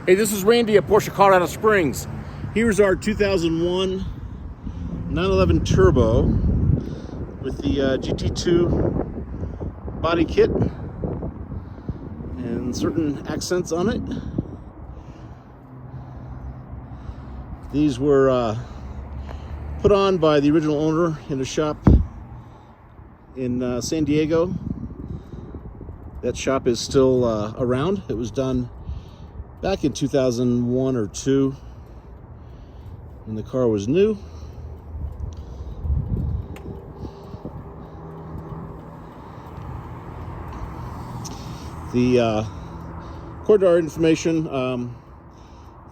Hey, this is Randy at Porsche Colorado Springs. Here's our 2001 911 Turbo with the GT2 body kit and certain accents on it. These were put on by the original owner in a shop in San Diego. That shop is still around. It was done back in 2001 or 2 when the car was new. According to our information,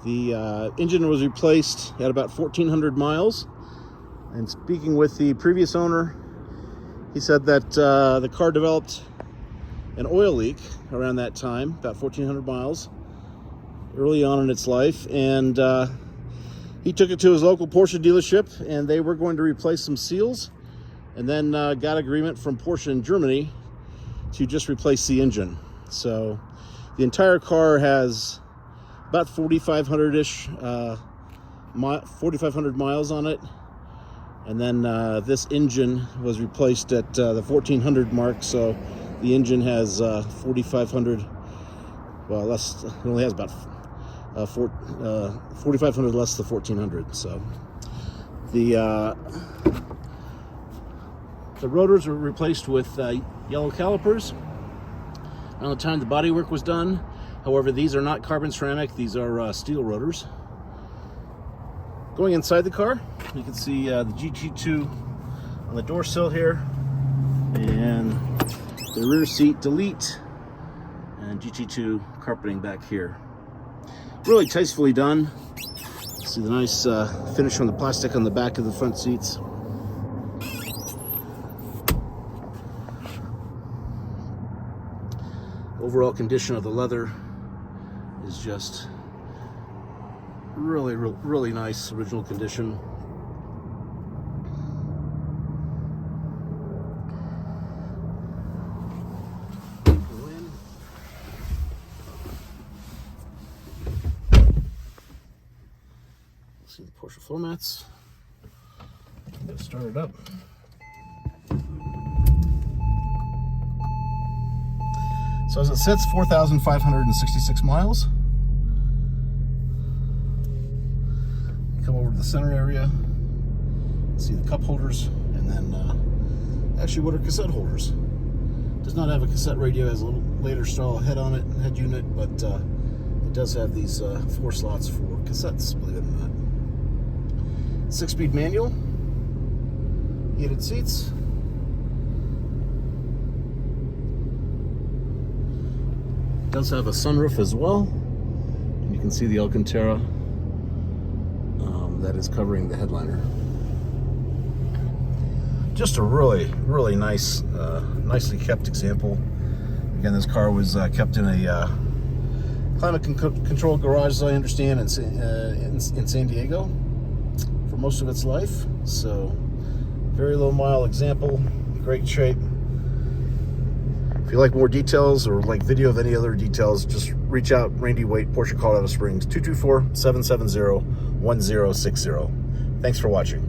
the engine was replaced at about 1,400 miles. And speaking with the previous owner, he said that the car developed an oil leak around that time, about 1,400 miles, early on in its life. And he took it to his local Porsche dealership, and they were going to replace some seals, and then got agreement from Porsche in Germany to just replace the engine. So the entire car has about 4,500-ish, 4,500 miles on it. And then this engine was replaced at the 1,400 mark, so the engine has 4,500, well, less, it only has about 4,500 less than 1,400. So the rotors were replaced with yellow calipers around the time the bodywork was done. However, these are not carbon ceramic, these are steel rotors. Going inside the car, you can see the GT2 on the door sill here, and the rear seat delete, and GT2 carpeting back here. Really tastefully done. See the nice finish on the plastic on the back of the front seats. Overall condition of the leather is just really nice, original condition. See the Porsche floor mats. Get started up. So as it sits, 4,566 miles. Come over to the center area, see the cup holders, and then actually what are cassette holders. Does not have a cassette radio, has a little later style head on it, head unit, but it does have these 4 slots for cassettes, believe it or not. 6-speed manual, heated seats. It does have a sunroof as well, and you can see the Alcantara that is covering the headliner. Just a really nice, nicely kept example. Again, this car was kept in a climate controlled garage, as I understand, in San Diego for most of its life. So very low mile example, great shape. If you like more details or like video of any other details, just reach out. Randy Waite, Porsche Colorado Springs, 224-770-1060. Thanks for watching.